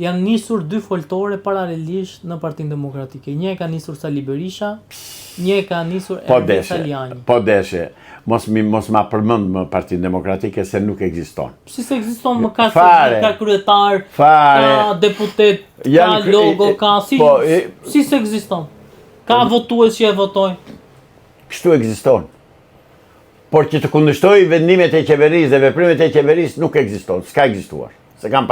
janë nisur dy foltore paralelisht në Partinë Demokratike. Një e ka nisur Sali Berisha, një e ka nisur Ervin Saliani. Po deshe, mos ma përmend më Partinë Demokratike se nuk ekziston. Si se ekziston më ka kryetar, ka deputet, ka logo, ka si se ekziston. Ka votues që e votojnë. Kështu ekziston. Por që të kundërshtoj vendimet e qeverisë dhe veprimet e qeverisë nuk ekziston, s'ka ekzistuar. Se kam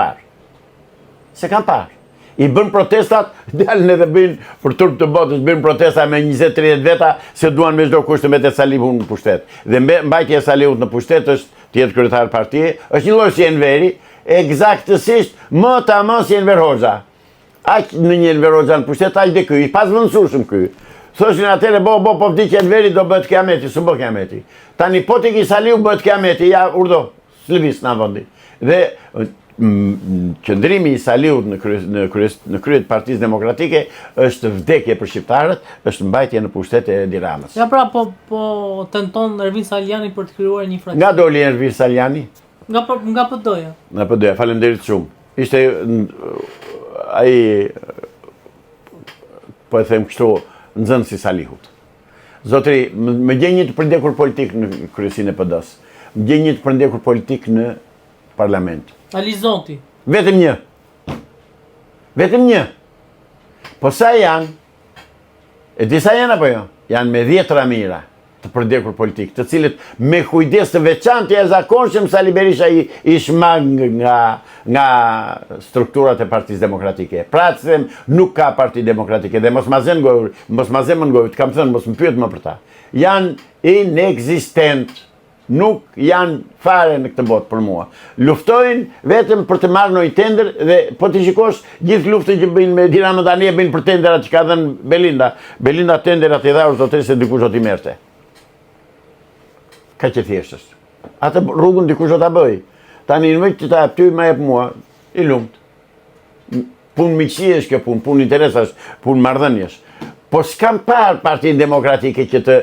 parë. I bën protestat, dalën edhe bëjnë për turp të botës, bëjnë protesta me 20-30 veta se duan me çdo kusht të mbetet Salihu në pushtet. Dhe mbajtja e Salihut në pushtet është të jetë kryetar partie, është një lloj si Enveri, eksaktësisht më tamam si Enver Hoxha. Aq në një Enver Hoxha në pushtet, aq dhe ky, i pasvendësueshëm ky. Thoshin atëre po vdiq Enveri do bëhet kiameti, s'u bë kiameti. Tani po tek i Salihu bëhet kiameti, ja urdo, s'lëviz në vendi. Dhe qëndrimi i Salihut në krye të Partisë Demokratike është vdekje për shqiptarët, është mbajtje në pushtet e Edi Ramës. Ja pra, po tenton Ervin Saliani për të krijuar një fraksion. Nga doli Ervin Saliani? Nga PD-ja. Nga PD-ja, faleminderit shumë. Ishte ai, po e them kështu, nxënës si Salihut. Zotri, më gjen një të përndekur politik në kryesinë e PD-s. Më gjen një të përndekur politik në parlament. Alizoti. Vetëm një. Po sa janë, e disa janë apo jo? Janë me 10 ramira të përndekur politik, të cilët me kujdes të veçantë e zakonshëm Sali Berisha i shmang nga strukturat e Partisë Demokratike. Pra të them, nuk ka Parti Demokratike dhe mos ma zemë në gojë, të kam thënë, mos më pyet më për ta. Janë inexistent. Nuk janë fare në këtë botë për mua. Luftojnë vetëm për të marrë në i tender dhe po të shikosh gjithë luftën që bëjnë me Edi Ramën tani e bëjnë për tenderat që ka dhënë Belinda. Belinda tenderat i dha zotëri se dikush do t'i merrte. Ka që thjesht është. Atë rrugën dikush do ta bëj. Tani në vend që ta ty më jep mua, i lumt. Punë miqësie është kjo punë interesash, punë marrëdhënies. Po s'kam parë Partinë Demokratike që të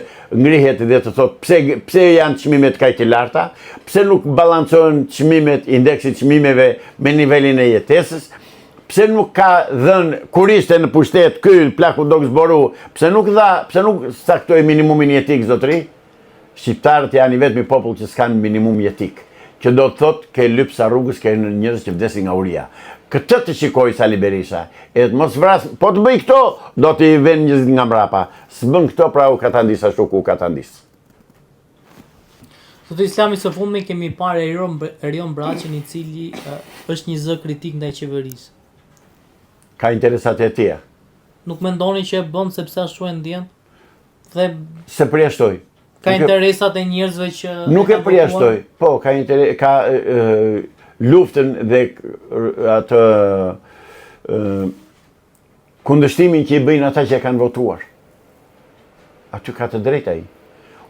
ngrihet dhe të thotë pse janë çmimet kaq të larta, pse nuk balancohen çmimet, indeksi i çmimeve me nivelin e jetesës, pse nuk ka dhënë kur ishte në pushtet ky plaku do zboru, pse nuk saktoi minimumin jetik zotëri? Shqiptarët janë i vetmi popull që s'kan minimum jetik, që do të thotë ke lypsa rrugës, ke njerëz që vdesin nga uria. Këtë të shikoj Sali Berisha, e të mos vras, po të bëj këto, do t'i ven njëzit nga mrapa. S'bën këto, pra u ka të ndis, ashtu ku ka të ndis. Zotë Islami, së fundmi kemi parë Erion Braçin, i cili është një zë kritik ndaj qeverisë. Ka interesat e tia. Nuk mendoni që e bën sepse ashtu e ndjen? Dhe se përjashtoj. Ka interesat e njerëzve që nuk e përjashtoj. Po, ka luftën dhe atë kundërshtimin që i bëjnë ata që e kanë votuar. Aty ka të drejtë ai.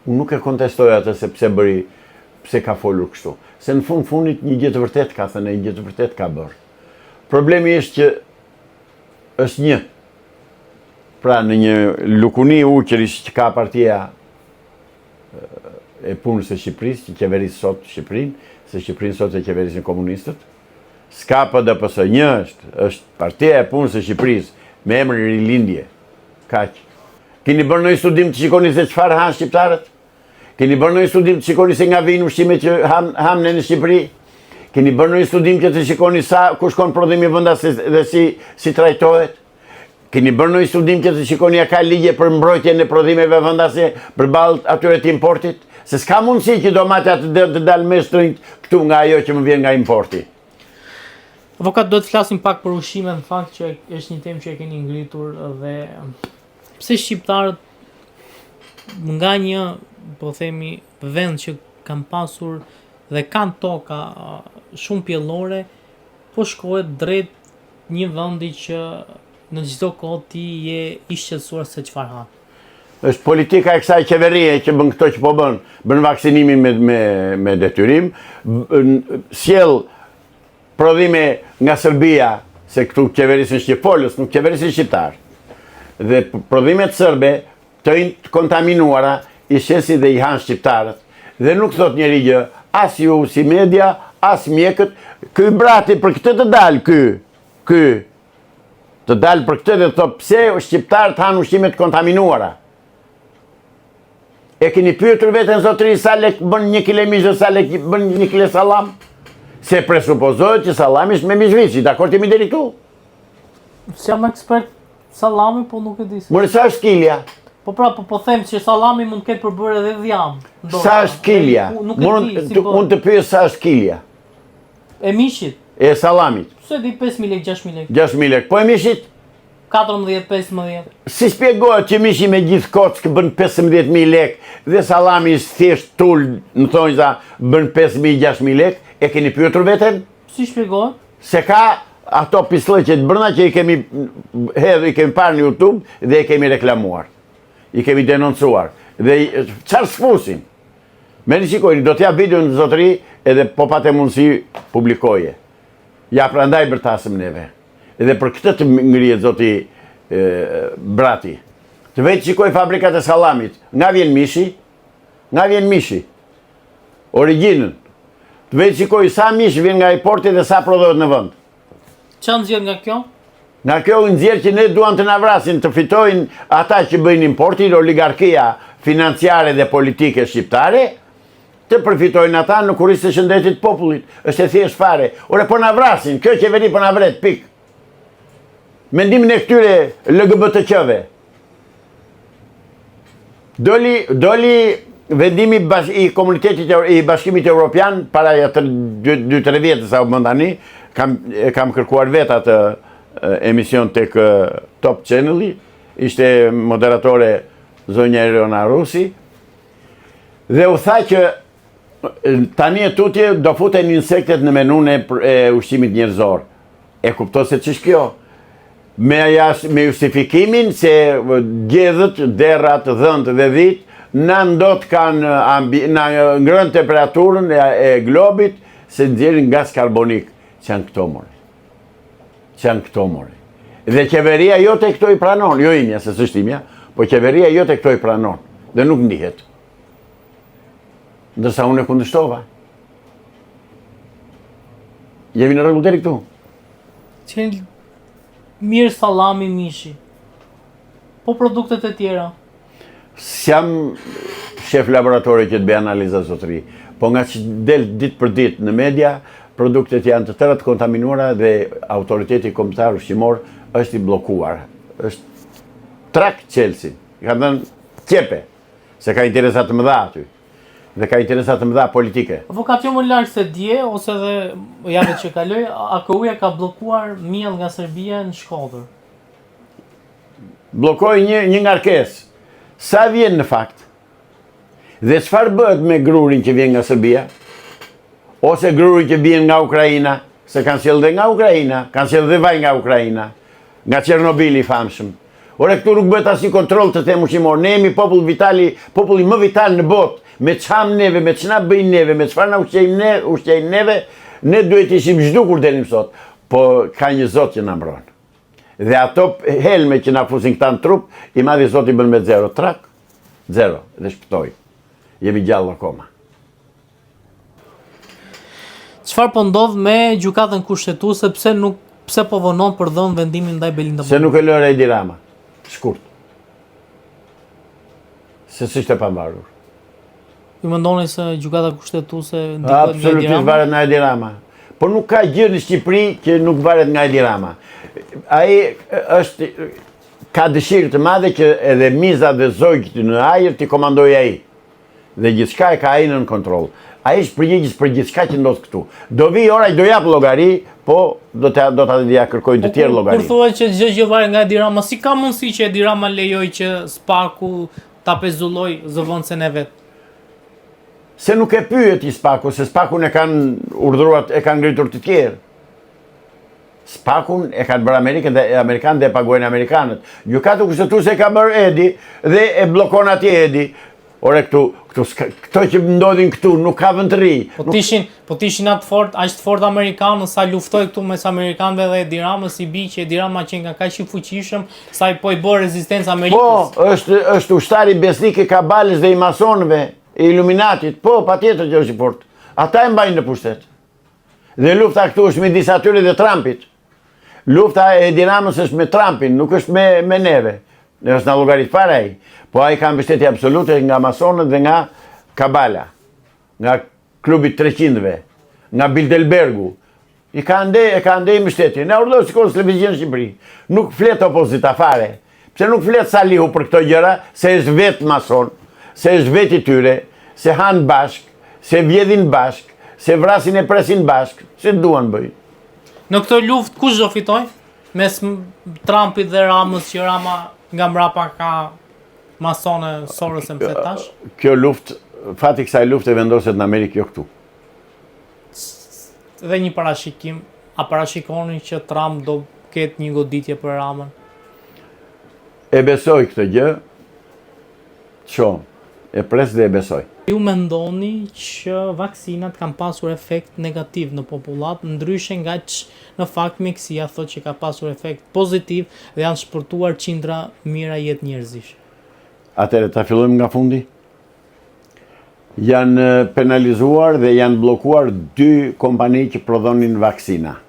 Unë nuk e kontestoj atë se pse ka folur kështu. Se në fundit një gjë të vërtet ka thënë, një gjë të vërtet ka bërë. Problemi është që është një. Pra në një lukuni uqërish që ka partia e punës e Shqipërisë, që qeverisë sot Shqipërinë, se Shqipërinë sot e qeverisin komunistët. S'ka PDPS, një është partia e punës e Shqipërisë, me emrin Rilindje. Kaq. Keni bërë ndonjë studim të shikoni se çfarë han shqiptarët? Keni bërë ndonjë studim të shikoni se nga vijnë ushqimet që hamnen në Shqipëri? Keni bërë ndonjë studim që të shikoni sa ku shkon prodhimi vendas dhe si trajtohet? Keni bërë ndonjë studim që të shikoni a ka ligje për mbrojtjen e prodhimeve vendase përballë atyre të importit? Se s'ka mundësi që domatat të dalë me shtrinjt këtu nga ajo që më vjen nga importi. Avokat, do të flasim pak për ushqime, në fakt që është një temë që e keni ngritur dhe pse shqiptarët nga një, po themi, vend që kanë pasur dhe kanë toka shumë pjellore, po shkohet drejt një vendi që në çdo kohë ti je i shqetësuar se çfarë ha. Është politika e kësaj qeverie që bën këto që po bën vaksinimin me detyrim, sjell prodhime nga Serbia, se këtu qeverisin Shqipolës, nuk qeverisin shqiptar. Dhe prodhimet serbe të kontaminuara i shesi dhe i hanë shqiptarët. Dhe nuk thot njeri gjë, as ju si media, as mjekët, ky brati për këtë të dalë ky të dalë për këtë dhe të thotë pse shqiptarët hanë ushqimet kontaminuara. E keni pyetur veten zotëri sa lek bën 1 kg mish dhe sa lek bën 1 kg sallam? Se presupozohet që sallami është me mishvici, dakord jemi deri këtu? S'jam ekspert sallami, po nuk e di. More sa është kilja? Po pra, po them që sallami mund të ketë përbërë edhe dhjam. Sa është kilja? Nuk e di si bëhet. Unë të pyes sa është kilja? E mishit? E sallamit? Se di 5.000 lekë, 6.000 lekë. 6.000 lekë. Po e mishit? 14-15. Si shpjegohet që mishi me gjithë kockë bën 15.000 lekë dhe sallami thjesht tul, në thonjza, bën 5.000-6.000 lekë? E keni pyetur veten? Si shpjegohet? Se ka ato pislëqet brenda që i kemi hedhur, i kemi parë në YouTube dhe i kemi reklamuar. I kemi denoncuar. Dhe çfarë sfusin? Merri shikojeni, do t'jap videon zotëri edhe po patë mundësi publikoje. Ja prandaj bërtasëm neve. Edhe për këtë të ngrihet zoti Brati. Të vetë shikoj fabrikat e sallamit. Nga vjen mishi? Nga vjen mishi? Origjinën. Të vetë shikoj sa mish vjen nga importi dhe sa prodhohet në vend. Çan nxjerr nga kjo? Nga kjo nxjerr që ne duan të na vrasin, të fitojnë ata që bëjnë importin, oligarkia financiare dhe politike shqiptare, të përfitojnë ata në kurriz të shëndetit popullit. Është e thjesht fare. Ore po na vrasin, kjo qeveri po na vret, pik. Mendimin e këtyre LGBT-qëve. Doli vendimi i komunitetit i Bashkimit Evropian para 2-3 vjetë sa u bën tani, kam kërkuar vet atë emision tek Top Channel-i, ishte moderatore zonja Irona Rusi, dhe u tha që tani e tutje do futen insektet në menun e ushqimit njerëzor. E kupto se ç'është kjo? Me justifikimin se gjedhët, derrat, dhënt dhe dhit na ndot kanë ngrënë temperaturën e globit se nxjerrin gaz karbonik. Që janë këto more. Që janë këto more. Dhe qeveria jote këto i pranon, jo imja, se s'është imja, po qeveria jote këto i pranon. Dhe nuk ndihet. Ndërsa unë e kundërshtova. Jemi në rregull deri këtu. Që mirë sallami, mishi. Po produktet e tjera. S'jam shef laboratori që të bëj analiza zotëri, po nga që del ditë për ditë në media, produktet janë të tëra të kontaminuara dhe autoriteti kombëtar ushqimor është i bllokuar. Është trak Chelsea. Ka thënë qepe, se ka interesa të mëdha aty. Dhe ka interesa të mëdha politike. Avokat, jo më larg se dje ose edhe javën që kaloi, AKU-ja ka bllokuar miell nga Serbia në Shkodër. Bllokoi një ngarkesë. Sa vjen në fakt? Dhe çfarë bëhet me grurin që vjen nga Serbia? Ose grurin që vjen nga Ukraina? Se kanë sjellë dhe nga Ukraina, kanë sjellë dhe vaj nga Ukraina, nga Çernobili i famshëm. Ore këtu nuk bëhet asnjë kontroll të them ushqimor. Ne jemi populli më vital në botë. Me çam neve, me ç'na bëjnë neve, me çfarë na ushqejnë neve, ne duhet ishim zhdukur deri më sot. Po ka një Zot që na mbron. Dhe ato helme që na fusin këta në trup, i madhi Zoti bën me 0 trak, 0 dhe shpëtoi. Jemi gjallë akoma. Çfarë po ndodh me gjykatën kushtetuese, pse po vonon për dhënë vendimin ndaj Belinda Se nuk e lë Edi Rama. Shkurt. Se s'ishte pa mbarur. Ju mendoni se gjykata kushtetuese ndikohet nga Edi Absolutisht Rama? varet nga Edi Rama. Po nuk ka gjë në Shqipëri që nuk varet nga Edi Rama. Ai ka dëshirë të madhe që edhe miza dhe zogjt në ajër t'i komandoj ai. Dhe gjithçka e ka ai nën kontroll. Ai është përgjegjës për gjithçka që ndodh këtu. Do vi ora do jap llogari, po do ta dia kërkojnë të tjerë llogari. Kur thuhet që çdo gjë varet nga Edi Rama, si ka mundësi që Edi Rama lejoj që Spaku ta pezulloj zëvendësen e vet? Se nuk e pyet i Spakun, se Spakun e kanë urdhëruar, e kanë ngritur të tjerë. Spakun e kanë bërë Amerikanë dhe e paguajnë amerikanët. Gjykata kushtetuese e ka bërë Edi dhe e bllokon atje Edi. Ore këto që ndodhin këtu nuk ka vend të ri. Po tishin atë fort, aq të fort amerikanë sa luftoi këtu mes amerikanëve dhe Edi Ramës, i bi që Edi Rama që nga kaq i fuqishëm sa i po i bë rezistencë Amerikës. Po, është ushtari besnik i kabalës dhe i masonëve, e Illuminatit. Po, patjetër që është i fort. Ata e mbajnë në pushtet. Dhe lufta këtu është midis atyre dhe Trumpit. Lufta e Edi Ramës është me Trumpin, nuk është me neve. Ne është në llogarit para ai. Po ai ka mbështetje absolute nga masonët dhe nga Kabala, nga klubi 300-ve, nga Bilderbergu. E ka ndej mbështetje. Ne urdhëroi sikur televizion në Shqipëri. Nuk flet opozita fare. Pse nuk flet Salihu për këto gjëra, se është vetë mason, se është vetë i tyre, se hanë bashk, se vjedhin bashk, se vrasin e presin bashk, se duan bëj. Në këtë luftë kush do fitoj? Mes Trumpit dhe Ramës, që Rama nga mbrapa ka masone Soros e më tash? Kjo luftë, fati kësaj lufte vendoset në Amerikë, jo këtu. Dhe një parashikim, a parashikoni që Trump do ketë një goditje për Ramën? E besoj këtë gjë, e pres dhe e besoj. Ju mendoni që vaksinat kanë pasur efekt negativ në popullat, ndryshe nga që në fakt mjekësia thotë që ka pasur efekt pozitiv dhe janë shpërtuar qindra mira jetë njerëzish. Atëre ta fillojmë nga fundi. Janë penalizuar dhe janë blokuar 2 kompani që prodhonin vaksina.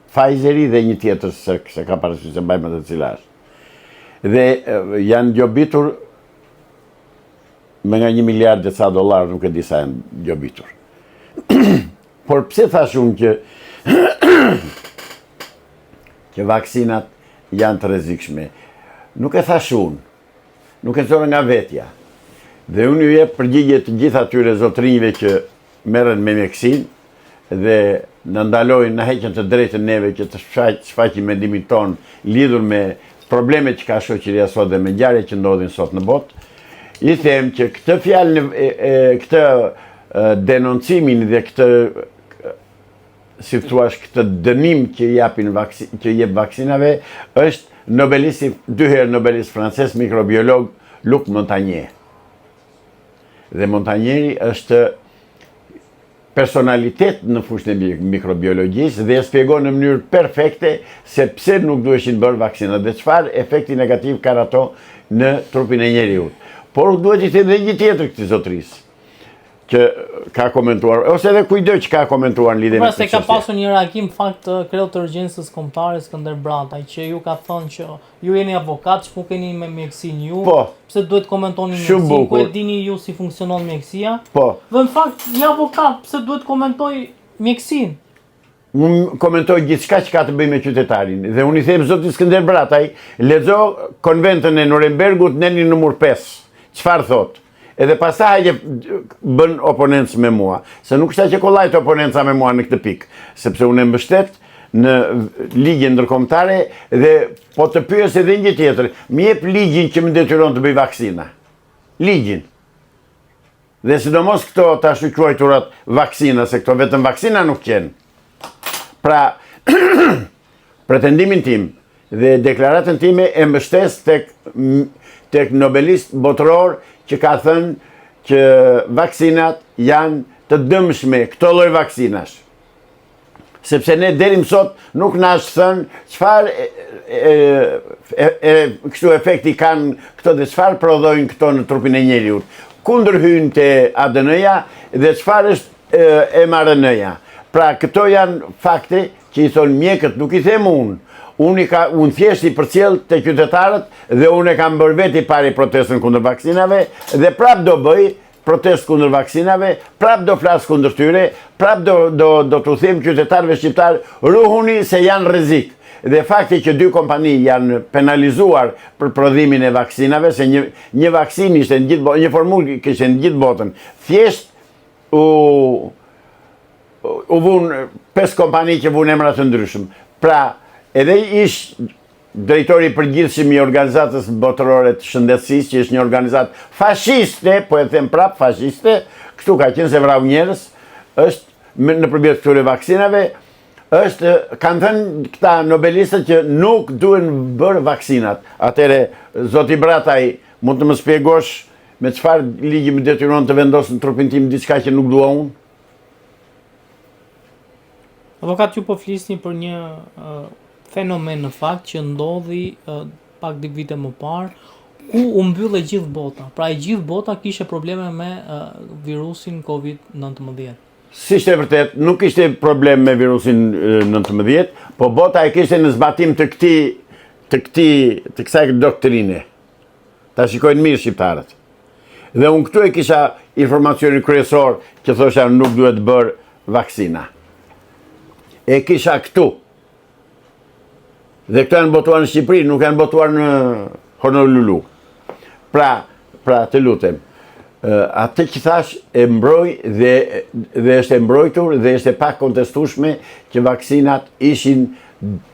Pfizeri dhe një tjetër se ka parasysh se mbajmë të cila është. Dhe janë gjobitur me nga $1 miliard e ca dollar, nuk e di sa janë gjobitur. Por pse thash unë që vaksinat janë të rrezikshme? Nuk e thash unë, nuk e nëzore nga vetja. Dhe unë ju jep përgjigje të gjitha atyre zotrinjve që merren me mjekësinë dhe në ndalojnë, në heqen të drejtën neve që të shfaqim mendimin ton lidhur me problemet që ka shoqëria sot dhe me ngjarjet që ndodhin sot në botë. I them që këtë fjalë, këtë denoncimin dhe këtë, si thuash, këtë dënim që jep vaksinave është nobelisti, 2 herë nobelist francez, mikrobiolog Luc Montagnier. Dhe Montagnieri është personalitet në fushën e mikrobiologjisë dhe e shpjegon në mënyrë perfekte se pse nuk duheshin bërë vaksinat dhe çfarë efekti negativ ka ato në trupin e njeriut. Por duhet i them dhe një tjetër këtij zotrisë që ka komentuar, ose edhe kujdo që ka komentuar në lidhje me këtë çështje. Ka pasur një reagim fakt kreu të urgjencës kombëtare Skënder Brataj, që ju ka thënë që ju jeni avokat, që keni me mjekësinë ju, pse duhet komentoni mjekësinë, ku e dini ju si funksionon mjekësia? Dhe në fakt, një avokat, pse duhet komentoj mjekësinë? Unë komentoj gjithçka që ka të bëjë me qytetarin. Dhe unë i them zotit Skënder Brataj, lexo konventën e Nurembergut neni numër 5. Çfarë thotë? Edhe pastaj bën oponencë me mua, se nuk është që kollajt oponenca me mua në këtë pikë, sepse unë e mbështet në ligje ndërkombëtare dhe po të pyes edhe një tjetër, më jep ligjin që më detyron të bëj vaksina. Ligjin. Dhe sidomos këto tash quajturat vaksina, se këto vetëm vaksina nuk qenë. Pra, pretendimin tim dhe deklaratën time e mbështes tek nobelist botëror që ka thënë që vaksinat janë të dëmshme, këto lloj vaksinash. Sepse ne deri më sot nuk na është thënë çfarë kështu efekti kanë këto dhe çfarë prodhojnë këto në trupin e njeriut. Kundër hyn te ADN-ja dhe çfarë është mRNA-ja. Pra këto janë fakte që i thonë mjekët, nuk i them unë. Unë thjesht i përcjell të qytetarët dhe unë e kam bërë veti pari protestën kundër vaksinave dhe prap do bëj protestë kundër vaksinave, prap do flas kundër tyre, prap do t'u them qytetarëve shqiptar, ruhuni se janë rrezik. Dhe fakti që 2 kompani janë penalizuar për prodhimin e vaksinave, se një vaksinë ishte në gjithë botën, një formulë kishte në gjithë botën, thjesht u vunë 5 kompani që vunë emra të ndryshëm. Pra, edhe ish drejtori i përgjithshëm i organizatës botërore të shëndetësisë, që është një organizatë fashiste, po e them prap fashiste, kështu ka qenë se vrau njerëz, është nëpërmjet këtyre vaksinave, kanë thënë këta nobelistët që nuk duhen bërë vaksinat. Atëre, zoti Brataj, mund të më shpjegosh me çfarë ligji më detyron të vendos në trupin tim diçka që nuk dua unë? Avokat, ju po flisni për një fenomen në fakt që ndodhi pak vite më parë, ku u mbyllë gjithë bota. Pra e gjithë bota kishte probleme me virusin COVID-19. si ishte vërtet, nuk ishte problem me virusin 19, po bota e kishte në zbatim të kësaj doktrine. Ta shikojnë mirë shqiptarët. Dhe unë këtu e kisha informacionin kryesor që thosha nuk duhet bërë vaksina. E kisha këtu. Dhe këto janë botuar në Shqipëri, nuk janë botuar në Honolulu. Pra të lutem, atë që thash e mbroj dhe është e mbrojtur dhe është e pa kontestueshme që vaksinat ishin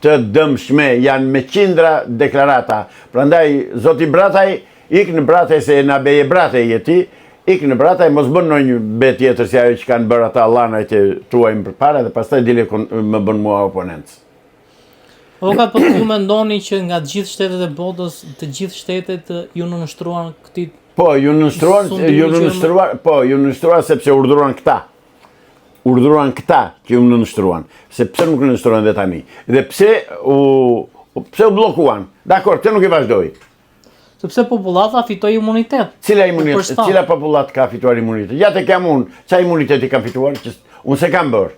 të dëmshme, janë me qindra deklarata. Prandaj, zoti Brataj, ik në Brataj se na beje Brataj jeti, ik në Brataj mos bën ndonjë be tjetër si ajo që kanë bërë ata llanaj që tuajmë përpara dhe pastaj dile më bën mua oponent. Avokat, po ju mendoni që nga të gjithë shtetet e botës, të gjithë shtetet ju nënshtruan këtij? Po, ju nënshtruan sepse urdhëruan këta. Urdhëruan këta që ju nënshtruan. Se pse nuk nënshtruan dhe tani? Dhe pse u bllokuan? Dakor, pse nuk i vazhdoi? Sepse popullata fitoi imunitet. Cila imunitet? Cila popullat ka fituar imunitet? Ja te kam unë, çfarë imuniteti kam fituar? Unë se kam bërë.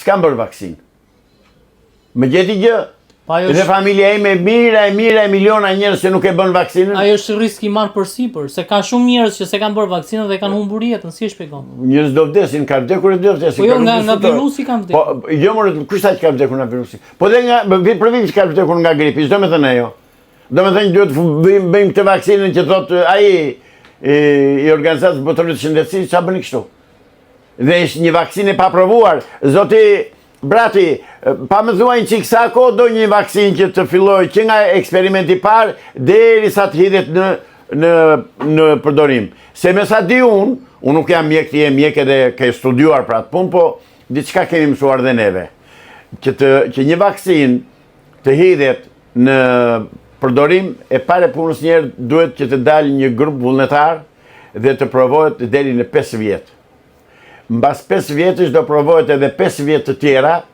S'kam bërë vaksinë. Më gjeti gjë. Dhe familja ime mira e miliona njerëz që nuk e bën vaksinën. Ajo është risk i marrë përsipër, se ka shumë njerëz që se kanë bërë vaksinën dhe kanë humbur jetën, si e shpjegon? Njerëz do vdesin, ka vdekur e do vdesin. Po jo, nga virusi kanë vdekur. Po, jo më kushta që ka vdekur nga virusi. Po dhe nga për vit që ka vdekur nga gripi, çdo më thënë ajo. Do me thënë duhet bëjmë këtë vaksinën që thotë ai i organizatës botërore të shëndetësisë, çfarë bëni kështu? Dhe është një vaksinë e paprovuar. Zoti Brati, pa më thuajnë që sa kohë do një vaksinë që të filloj që nga eksperimenti parë derisa të hidhet në përdorim. Se me sa di unë nuk jam mjek, ti je mjek edhe ke studiuar për atë punë, po diçka kemi mësuar dhe neve. Që një vaksinë të hidhet në përdorim e pare punës njerë duhet që të dalë një grup vullnetar dhe të provohet deri në 5 vjetë. Mbas 5 vjetësh do provohet edhe 5 vjetë të tjera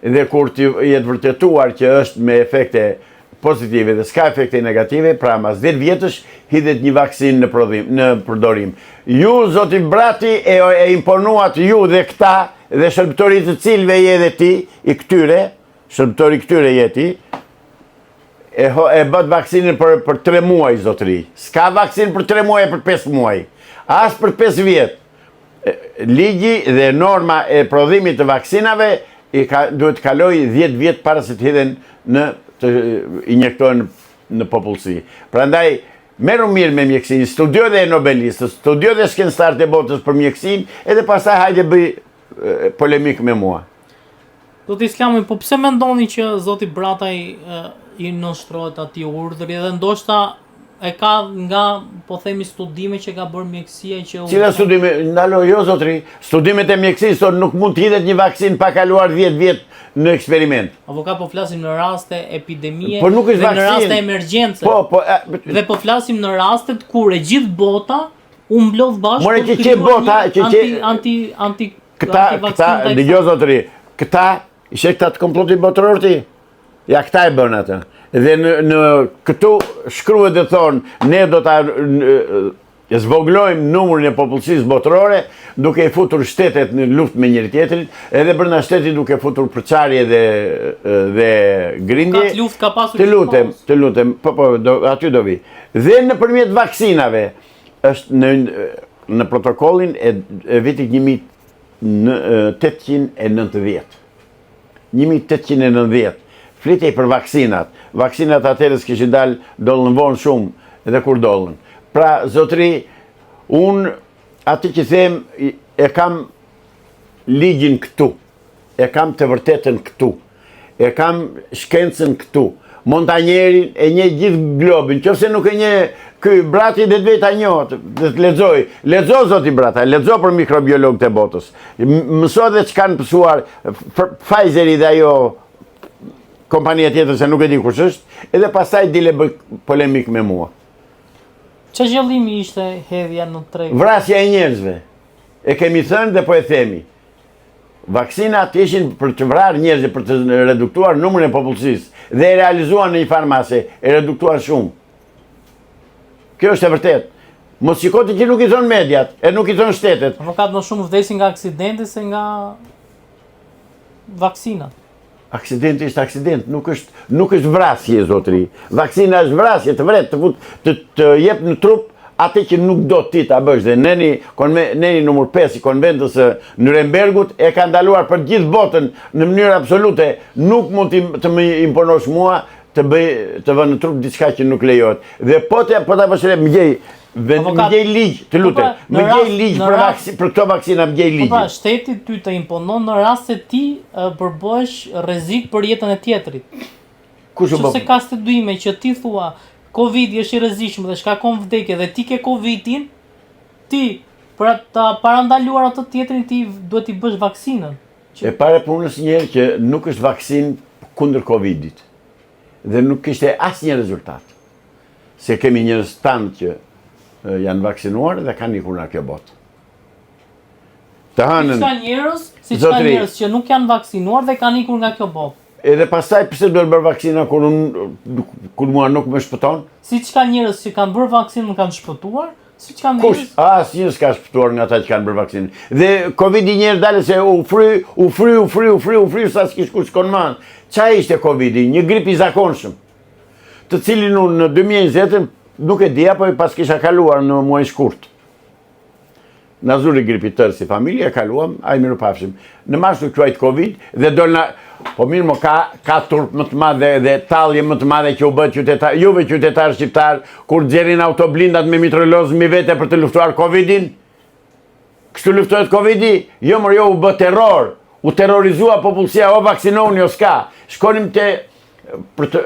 dhe kur të jetë vërtetuar që është me efekte pozitive dhe s'ka efekte negative, pra mas 10 vjetësh hidhet një vaksinë në përdorim. Ju, zoti Brati, e imponuat ju dhe këta dhe shërbëtorit të cilve je dhe ti, i këtyre, shërbëtori këtyre jeti, e bët vaksinën për 3 muaj, zotëri. S'ka vaksinë për 3 muaj e për 5 muaj. As për 5 vjetë. Ligji dhe norma e prodhimit të vaksinave duhet kaloj 10 vjetë para se të hidhen të injektohen në popullsi. Prandaj, meru mirë me mjekësinë, studio dhe nobelistës, studio dhe shkencëtarët e botës për mjekësinë, edhe pastaj hajde bëj polemik me mua. Zoti Islami, po pse mendoni që zoti Brataj i nënshtrohet atij urdhri dhe ndoshta e ka nga, po themi, studime që ka bërë mjekësia që... Cila studime? Ndalo, jo, zotri. Studimet e mjekësisë nuk mund të hidhet një vaksinë pa kaluar 10 vjetë në eksperiment. Avokat, po flasim në raste epidemie dhe në raste emergjence. Dhe po flasim në rastet kur e gjithë bota u mblodh bashkë për krijuar anti-vaksinë. Dëgjoj, zotri, këta ishe këta të komplotit botëror ti? Ja, këta e bën atë. Dhe në këtu shkruhet dhe thonë, ne do ta zvoglojmë numrin e popullsisë botërore duke i futur shtetet në luftë me njëri tjetrin, edhe brenda shtetit duke futur përçarje dhe grindje. Ka luftë ka pasur. Të lutem, po, aty do vi. Dhe nëpërmjet vaksinave është në protokollin e vitit 1890. 1890. Flitej për vaksinat. Vaksinat atërës këshin dalë dollën vonë shumë edhe kur dollën. Pra, zotri, unë ati që them e kam ligjin këtu, e kam të vërtetën këtu, e kam shkencën këtu, montanjerin e një gjithë globin, qëse nuk e një ky Brati dhe të veta njohët, dhe të lexoj. Lexo, zoti Brata, lexo për mikrobiologët e botës. Mëso dhe që kanë pësuar Pfizeri dhe ajo kompania tjetër se nuk e di kush është, edhe pastaj dile bëj polemik me mua. Çfarë qëllimi ishte hedhja në treg? Vrasja e njerëzve. E kemi thënë dhe po e themi. Vaksinat ishin për të vrarë njerëzve, për të reduktuar numrin e popullsisë, dhe e realizuan në një farmase, e reduktuan shumë. Kjo është e vërtet. Mos shikoti që nuk i thonë mediat, e nuk i thonë shtetet. Avokat, më shumë vdesin nga aksidenti se nga vaksinat. Aksidenti është aksident, nuk është vrasje, zotëri. Vaksina është vrasje, të vret, të jep në trup atë që nuk do ti ta bësh. Dhe neni numër 5 i konventës së Nurembergut e ka ndaluar për gjithë botën në mënyrë absolute. Nuk mund të më imponosh mua të vë në trup diçka që nuk lejohet. Dhe po ta vëshre më gjej ligj, të lutem. Më gjej ligj për këto vaksina, më gjej ligj. Po pra, shteti ty të imponon në rast se ti përbësh rrezik për jetën e tjetrit. Nëse ka studiме që ti thua Covid është i rrezikshëm dhe shkakon vdekje dhe ti ke Covidin, ti për ta parandaluar atë tjetrin ti duhet i bësh vaksinën. E pare punës njerë që nuk është vaksinë kundër Covidit. Dhe nuk kishte asnjë rezultat. Se kemi njerëz tanë që janë vaksinuar dhe kanë ikur nga kjo botë. Si ka njerëz që nuk janë vaksinuar dhe kanë ikur nga kjo botë. Edhe pastaj pse duhet bërë vaksina kur mua nuk më shpëton? Siç ka njerëz që kanë bërë vaksinën kanë shpëtuar, siç kanë njerëz. Asnjë s'ka shpëtuar nga ata që kanë bërë vaksinën. Dhe Covidi njerëz dalë se u fry sa s'kish kush shkon më. Çfarë ishte Covidi? Një grip i zakonshëm. Të cilin unë në 2020 nuk e di apo pas kisha kaluar në muaj shkurt. Na zuri gripi tërë si familje, kaluam, ai mirupafshim. Në mars u quajt Covid dhe dolna. Po mirë mo, ka turp më të madhe dhe tallje më të madhe që u bët qytetar, juve qytetar shqiptar, kur xherin autoblindat me mitroloz mi vete për të luftuar Covidin? Kështu luftohet Covidi? Jo, u bë terror, u terrorizua popullsia, o vaksinoni o s'ka. Shkonim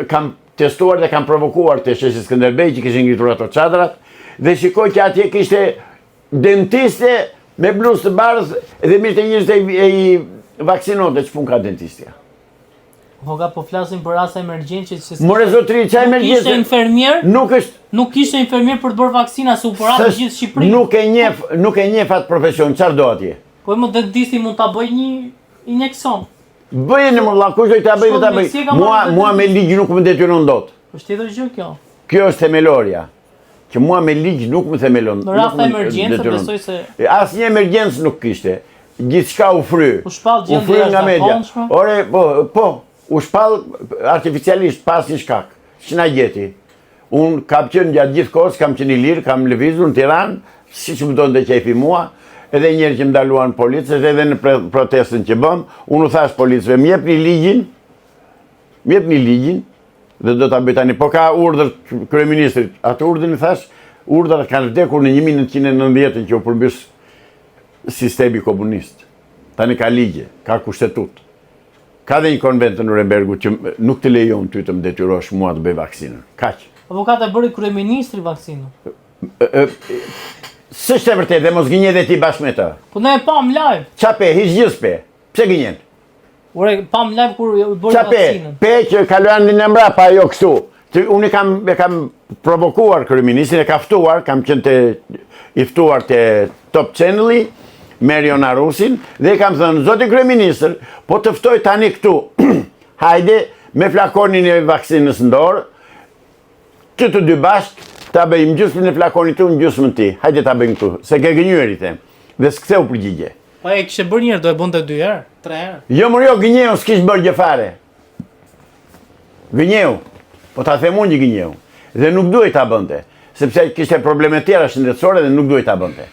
kam testuar dhe kam provokuar të sheshi Skënderbej që kishin ngritur ato çadrat dhe shikoj që atje kishte dentiste me bluzë të bardhë dhe mirë të njerëz i vaksinonte, ç'pun ka dentistja. Po flasim për raste emergjencë që more zotri, ç'a emergjencë? Kishte infermier? Nuk kishte infermier për të bërë vaksina, se u porat në gjithë Shqipërinë. Nuk e njeh atë profesion, çfarë do atje? Po më dentisti mund ta bëj një injeksion. Bëjë në mëlla, kush do ta bëj? Mua me ligj nuk më detyron dot. Është tjetër gjë kjo. Kjo është themelorja. Që mua me ligj nuk më themelon. Në rast emergjencë besoj se asnjë emergjencë nuk kishte. Gjithçka u fry. U shpall gjendja nga media. Ore, u shpall artificialisht pas një shkak. Ç'na gjeti? Unë kam qenë gjatë gjithë kohës, kam qenë i lirë, kam lëvizur në Tiranë, siç më donte qefi mua. Edhe njerë që më daluan policës, edhe në protestën që bëm, unë u thash policëve, më jepni ligjin, dhe do ta bëj tani, po ka urdhër kryeministrit, atë urdhën i thash, urdhërat kanë vdekur në 1990 që u përmbys sistemi komunist. Tani ka ligje, ka kushtetut. Ka dhe një konvent në Nurembergu që nuk të lejon ty të më detyrosh mua të bëj vaksinën. Kaq. Avokat e bëri kryeministri vaksinën. S'është e vërtetë dhe mos gënje dhe ti bashkë me të. Po ne e pam live. Qa pe, hiç gjithë s'pe. Pse gënjen? Ore, pam live kur bëri vaksinën. Pe që kaluan në mbrapa ajo kështu. Unë e kam provokuar kryeministrin, e ka ftuar, kam qenë i ftuar te Top Channel-i, Merion Arusin, dhe i kam thënë, zoti kryeministër, po të ftoj tani këtu, hajde, me flakonin e vaksinës në dorë, që të dy bashkë, ta bëjmë gjysmën e flakonit tu, në gjysmën ti. Hajde ta bëjmë këtu, se ke gënjur i them. Dhe s'ktheu përgjigje. Po e kishe bërë njërë, do e bënte 2 herë, 3 herë. Jo, gënjeu, s'kish bërë gjë fare. Gënjeu, po ta them unë që gënjeu. Dhe nuk duhet ta bënte, sepse kishte probleme tjera shëndetësore dhe nuk duhet ta bënte.